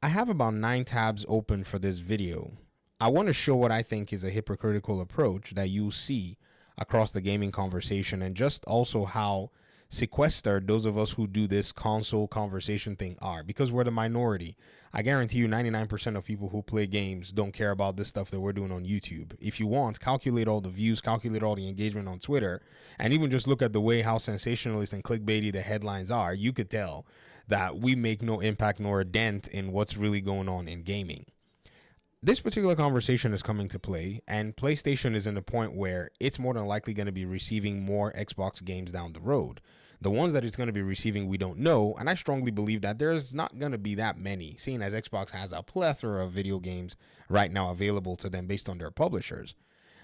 I have about 9 tabs open for this video. I want to show what I think is a hypocritical approach that you see across the gaming conversation, and just also how sequestered those of us who do this console conversation thing are, because we're the minority. I guarantee you 99% of people who play games don't care about this stuff that we're doing on YouTube. If you want, calculate all the views, calculate all the engagement on Twitter, and even just look at the way how sensationalist and clickbaity the headlines are. You could tell that we make no impact nor a dent in what's really going on in gaming. This particular conversation is coming to play, and PlayStation is in a point where it's more than likely going to be receiving more Xbox games down the road. The ones that it's going to be receiving, we don't know, and I strongly believe that there's not going to be that many, seeing as Xbox has a plethora of video games right now available to them based on their publishers.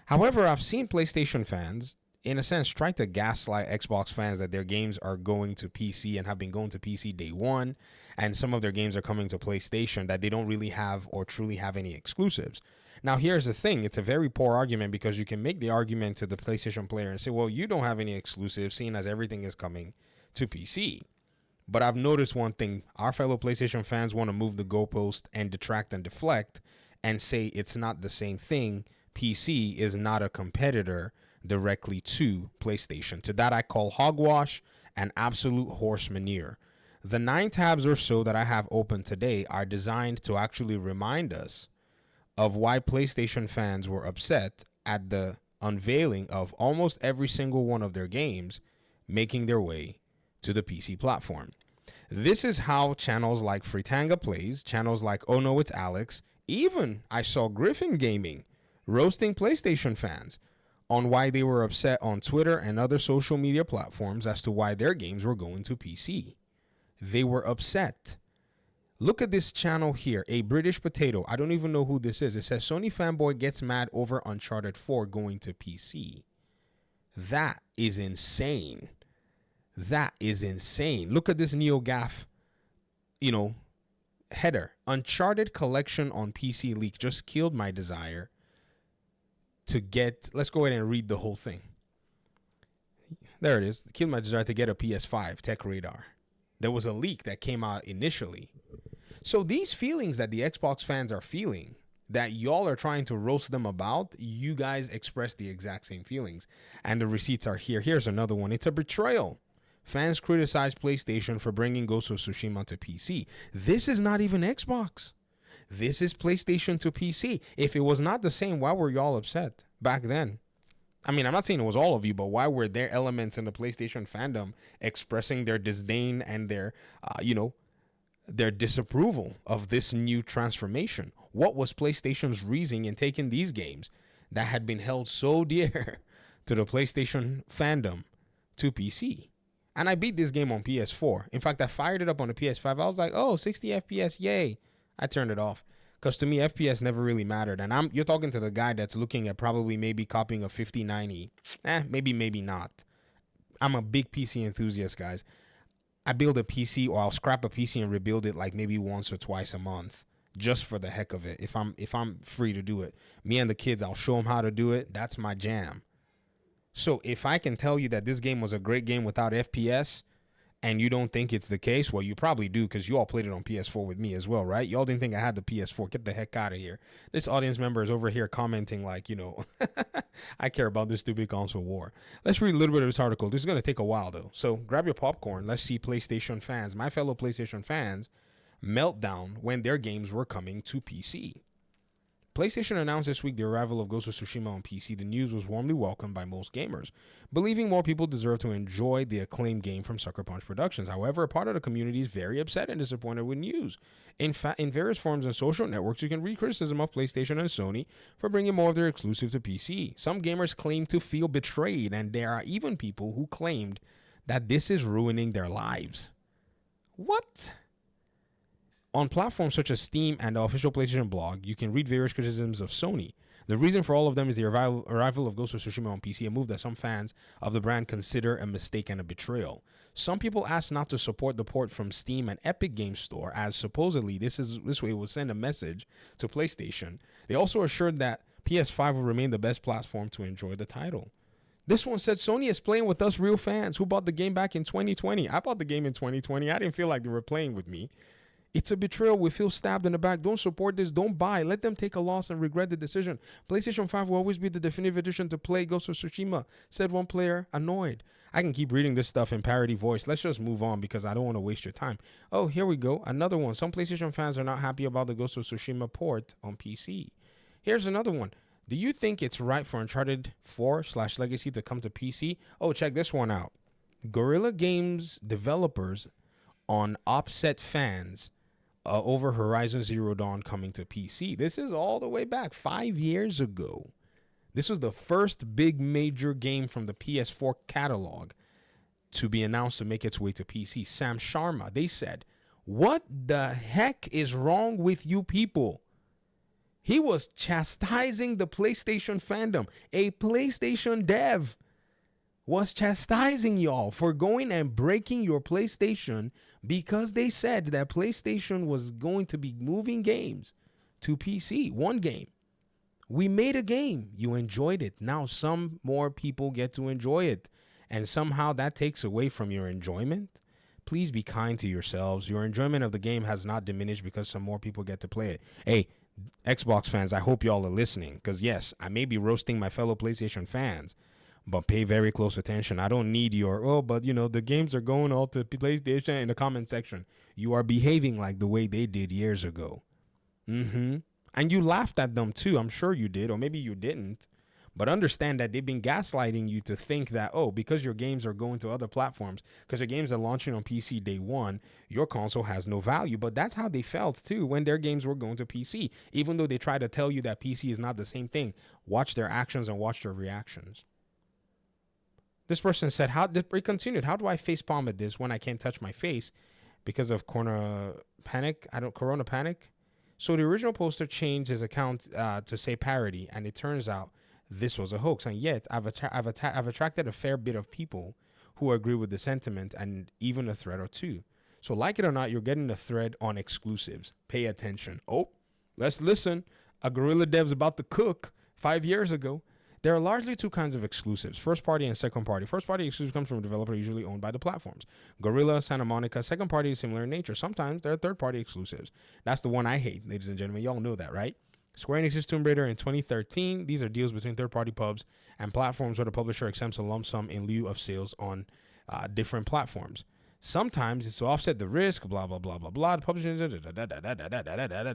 However, I've seen PlayStation fans, in a sense, try to gaslight Xbox fans that their games are going to PC and have been going to PC day one, and some of their games are coming to PlayStation, that they don't really have or truly have any exclusives. Now, here's the thing. It's a very poor argument, because you can make the argument to the PlayStation player and say, well, you don't have any exclusives, seeing as everything is coming to PC. But I've noticed one thing. Our fellow PlayStation fans want to move the goalpost and detract and deflect and say it's not the same thing. PC is not a competitor directly to PlayStation. To that I call hogwash and absolute horse manure. The 9 tabs or so that I have open today are designed to actually remind us of why PlayStation fans were upset at the unveiling of almost every single one of their games making their way to the PC platform. This is how channels like Fritanga Plays, channels like Oh No It's Alex, even I saw Griffin Gaming roasting PlayStation fans on why they were upset on Twitter and other social media platforms as to why their games were going to PC. They were upset. Look at this channel here, A British Potato. I don't even know who this is. It says Sony fanboy gets mad over Uncharted 4 going to PC. That is insane. That is insane. Look at this NeoGAF, header. Uncharted collection on PC leak just killed my desire to get, let's go ahead and read the whole thing. There it is. Killed my desire to get a PS5 Tech Radar. There was a leak that came out initially. So these feelings that the Xbox fans are feeling, that y'all are trying to roast them about, you guys express the exact same feelings. And the receipts are here. Here's another one. It's a betrayal. Fans criticize PlayStation for bringing Ghost of Tsushima to PC. This is not even Xbox. This is PlayStation to PC. If it was not the same, why were y'all upset back then? I mean, I'm not saying it was all of you, but why were there elements in the PlayStation fandom expressing their disdain and their, their disapproval of this new transformation? What was PlayStation's reasoning in taking these games that had been held so dear to the PlayStation fandom to PC? And I beat this game on PS4. In fact, I fired it up on the PS5. I was like, oh, 60 FPS, yay. I turned it off. Because to me, FPS never really mattered. And you're talking to the guy that's looking at probably maybe copying a 5090. Maybe not. I'm a big PC enthusiast, guys. I build a PC, or I'll scrap a PC and rebuild it like maybe once or twice a month, just for the heck of it. If I'm free to do it, me and the kids, I'll show them how to do it. That's my jam. So if I can tell you that this game was a great game without FPS, and you don't think it's the case, well, you probably do, because you all played it on PS4 with me as well, right? Y'all didn't think I had the PS4. Get the heck out of here. This audience member is over here commenting like, I care about this stupid console war. Let's read a little bit of this article. This is going to take a while, though. So grab your popcorn. Let's see PlayStation fans, my fellow PlayStation fans, meltdown when their games were coming to PC. PlayStation announced this week the arrival of Ghost of Tsushima on PC. The news was warmly welcomed by most gamers, believing more people deserve to enjoy the acclaimed game from Sucker Punch Productions. However, a part of the community is very upset and disappointed with news. In fact, in various forums and social networks, you can read criticism of PlayStation and Sony for bringing more of their exclusives to PC. Some gamers claim to feel betrayed, and there are even people who claimed that this is ruining their lives. What? On platforms such as Steam and the official PlayStation blog, you can read various criticisms of Sony. The reason for all of them is the arrival of Ghost of Tsushima on PC, a move that some fans of the brand consider a mistake and a betrayal. Some people asked not to support the port from Steam and Epic Games Store, as supposedly this way will send a message to PlayStation. They also assured that PS5 will remain the best platform to enjoy the title. This one said, Sony is playing with us real fans who bought the game back in 2020. I bought the game in 2020. I didn't feel like they were playing with me. It's a betrayal. We feel stabbed in the back. Don't support this. Don't buy. Let them take a loss and regret the decision. PlayStation 5 will always be the definitive edition to play Ghost of Tsushima, said one player, annoyed. I can keep reading this stuff in parody voice. Let's just move on because I don't want to waste your time. Oh, here we go. Another one. Some PlayStation fans are not happy about the Ghost of Tsushima port on PC. Here's another one. Do you think it's right for Uncharted 4/Legacy to come to PC? Oh, check this one out. Guerrilla Games developers on upset fans over Horizon Zero Dawn coming to PC. This is all the way back 5 years ago. This was the first big major game from the PS4 catalog to be announced to make its way to PC. Sam Sharma, they said, "What the heck is wrong with you people?" He was chastising the PlayStation fandom. A PlayStation dev was chastising y'all for going and breaking your PlayStation because they said that PlayStation was going to be moving games to PC. One game. We made a game. You enjoyed it. Now some more people get to enjoy it. And somehow that takes away from your enjoyment. Please be kind to yourselves. Your enjoyment of the game has not diminished because some more people get to play it. Hey, Xbox fans, I hope y'all are listening. Because yes, I may be roasting my fellow PlayStation fans, but pay very close attention. I don't need your, but the games are going all to PlayStation in the comment section. You are behaving like the way they did years ago. And you laughed at them too. I'm sure you did, or maybe you didn't. But understand that they've been gaslighting you to think that, because your games are going to other platforms, because your games are launching on PC day one, your console has no value. But that's how they felt too when their games were going to PC. Even though they try to tell you that PC is not the same thing. Watch their actions and watch their reactions. This person said, it continued, how do I facepalm at this when I can't touch my face because of corona panic? Corona panic. So the original poster changed his account to say parody, and it turns out this was a hoax. And yet I've attracted a fair bit of people who agree with the sentiment and even a thread or two. So like it or not, you're getting a thread on exclusives. Pay attention. Oh, let's listen. A guerrilla dev's about to cook 5 years ago. There are largely two kinds of exclusives, first party and second party. First party exclusives come from a developer usually owned by the platforms. Guerrilla, Santa Monica. Second party is similar in nature. Sometimes there are third party exclusives. That's the one I hate, ladies and gentlemen. Y'all know that, right? Square Enix's Tomb Raider in 2013. These are deals between third party pubs and platforms where the publisher accepts a lump sum in lieu of sales on different platforms. Sometimes it's to offset the risk, blah, blah, blah, blah, blah. The publisher,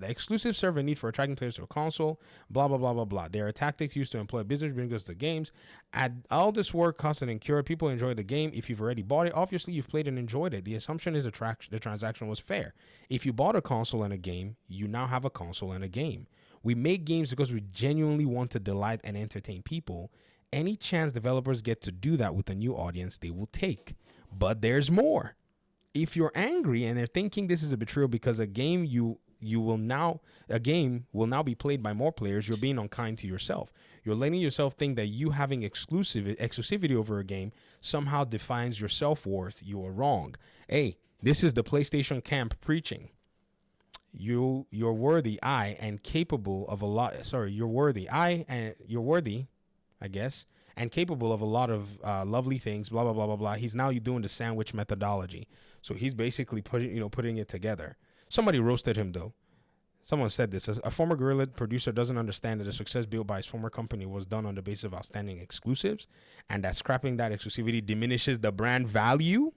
exclusive serve a need for attracting players to a console, blah, blah, blah, blah, blah. There are tactics used to employ business bring us to games. Add all this work, cost, and incur. People enjoy the game. If you've already bought it, obviously you've played and enjoyed it. The assumption is the transaction was fair. If you bought a console and a game, you now have a console and a game. We make games because we genuinely want to delight and entertain people. Any chance developers get to do that with a new audience, they will take. But there's more. If you're angry and they're thinking this is a betrayal because a game will now be played by more players, you're being unkind to yourself. You're letting yourself think that you having exclusivity over a game somehow defines your self-worth. You are wrong. Hey, this is the PlayStation camp preaching. You're worthy, and capable of a lot. You're worthy, I guess, and capable of a lot of lovely things. Blah blah blah blah blah. He's now doing the sandwich methodology. So he's basically putting it together. Somebody roasted him though. Someone said this: a former Guerrilla producer doesn't understand that the success built by his former company was done on the basis of outstanding exclusives, and that scrapping that exclusivity diminishes the brand value.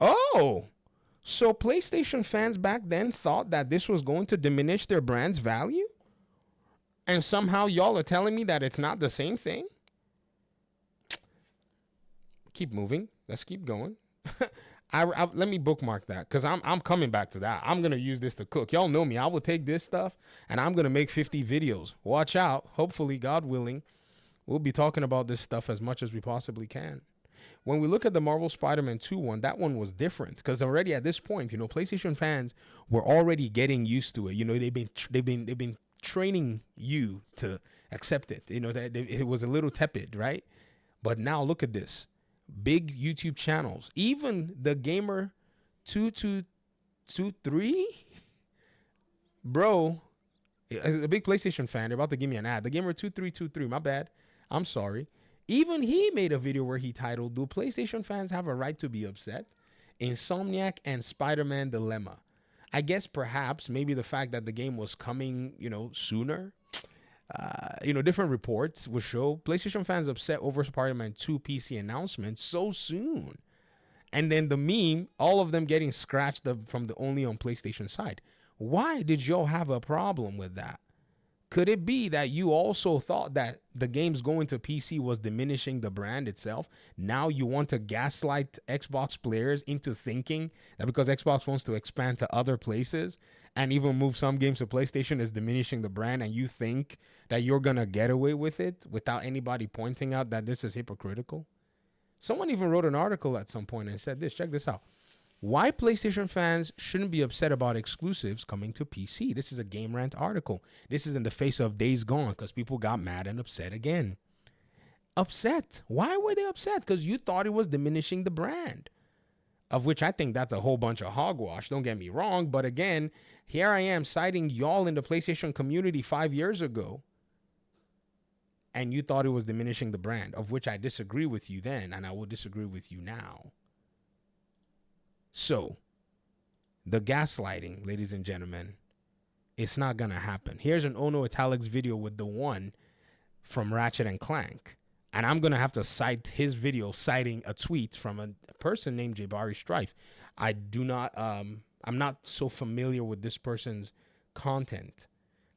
Oh. So PlayStation fans back then thought that this was going to diminish their brand's value? And somehow y'all are telling me that it's not the same thing? Keep moving. Let's keep going. Let me bookmark that because I'm coming back to that. I'm going to use this to cook. Y'all know me. I will take this stuff and I'm going to make 50 videos. Watch out. Hopefully, God willing, we'll be talking about this stuff as much as we possibly can. When we look at the Marvel Spider-Man 2 one, that one was different because already at this point, PlayStation fans were already getting used to it. They've been training you to accept it. It was a little tepid, right? But now look at this. Big YouTube channels, even the Gamer 2223, bro, a big PlayStation fan. They're about to give me an ad. The Gamer 2323, my bad. I'm sorry. Even he made a video where he titled, "Do PlayStation fans have a right to be upset? Insomniac and Spider-Man Dilemma." I guess perhaps maybe the fact that the game was coming, sooner. Different reports will show PlayStation fans upset over Spider-Man 2 PC announcement so soon. And then the meme, all of them getting scratched from the only on PlayStation side. Why did y'all have a problem with that? Could it be that you also thought that the games going to PC was diminishing the brand itself? Now you want to gaslight Xbox players into thinking that because Xbox wants to expand to other places and even move some games to PlayStation is diminishing the brand, and you think that you're going to get away with it without anybody pointing out that this is hypocritical? Someone even wrote an article at some point and said this, check this out. Why PlayStation fans shouldn't be upset about exclusives coming to PC. This is a Game Rant article. This is in the face of Days Gone because people got mad and upset again. Upset. Why were they upset? Because you thought it was diminishing the brand. Of which I think that's a whole bunch of hogwash. Don't get me wrong. But again, here I am citing y'all in the PlayStation community 5 years ago. And you thought it was diminishing the brand. Of which I disagree with you then. And I will disagree with you now. So, the gaslighting, ladies and gentlemen, it's not going to happen. Here's an Ono Italics video with the one from Ratchet and Clank. And I'm going to have to cite his video citing a tweet from a person named Jabari Strife. I'm not so familiar with this person's content.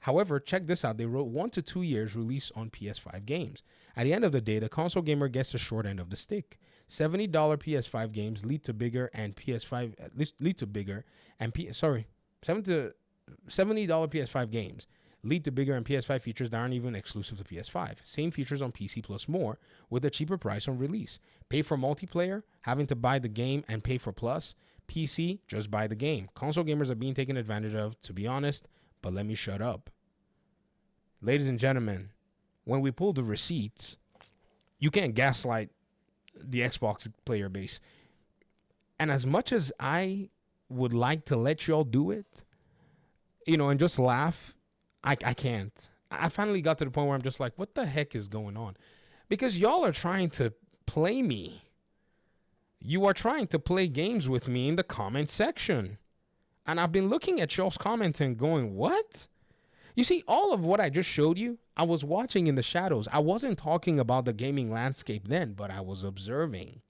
However, check this out. They wrote 1 to 2 years release on PS5 games. At the end of the day, the console gamer gets the short end of the stick. $70 PS5 games lead to bigger and PS5 at least lead to bigger and $70 PS5 games lead to bigger and PS5 features that aren't even exclusive to PS5. Same features on PC plus more with a cheaper price on release. Pay for multiplayer, having to buy the game and pay for plus. PC, just buy the game. Console gamers are being taken advantage of, to be honest, but let me shut up. Ladies and gentlemen, when we pull the receipts, you can't gaslight the Xbox player base. And as much as I would like to let y'all do it, and just laugh, I can't. I finally got to the point where I'm just like, what the heck is going on? Because y'all are trying to play me. You are trying to play games with me in the comment section. And I've been looking at y'all's comments and going, what? You see, all of what I just showed you, I was watching in the shadows. I wasn't talking about the gaming landscape then, but I was observing.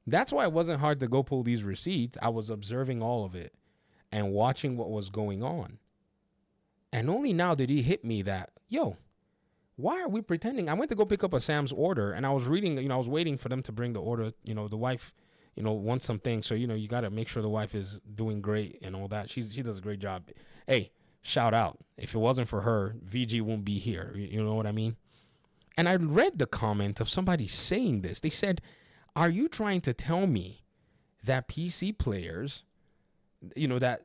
That's why it wasn't hard to go pull these receipts. I was observing all of it and watching what was going on. And only now did he hit me that, why are we pretending? I went to go pick up a Sam's order and I was reading, I was waiting for them to bring the order. The wife, wants something. So, you got to make sure the wife is doing great and all that. She does a great job. Hey, shout out. If it wasn't for her, VG won't be here. You know what I mean? And I read the comment of somebody saying this. They said, are you trying to tell me that PC players, that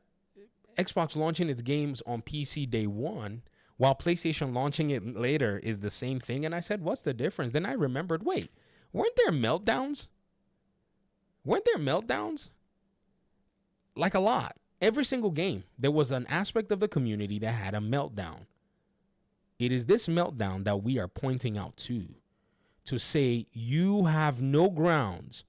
Xbox launching its games on PC day one, while PlayStation launching it later is the same thing? And I said, what's the difference? Then I remembered, wait, weren't there meltdowns? Like a lot. Every single game, there was an aspect of the community that had a meltdown. It is this meltdown that we are pointing out to say you have no grounds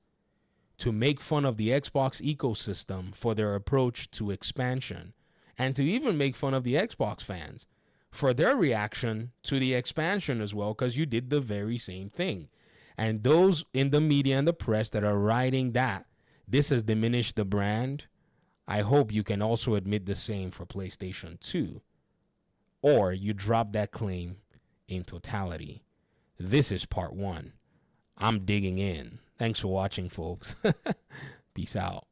to make fun of the Xbox ecosystem for their approach to expansion, and to even make fun of the Xbox fans for their reaction to the expansion as well, because you did the very same thing. And those in the media and the press that are writing that this has diminished the brand, I hope you can also admit the same for PlayStation 2. Or you drop that claim in totality. This is part 1. I'm digging in. Thanks for watching, folks. Peace out.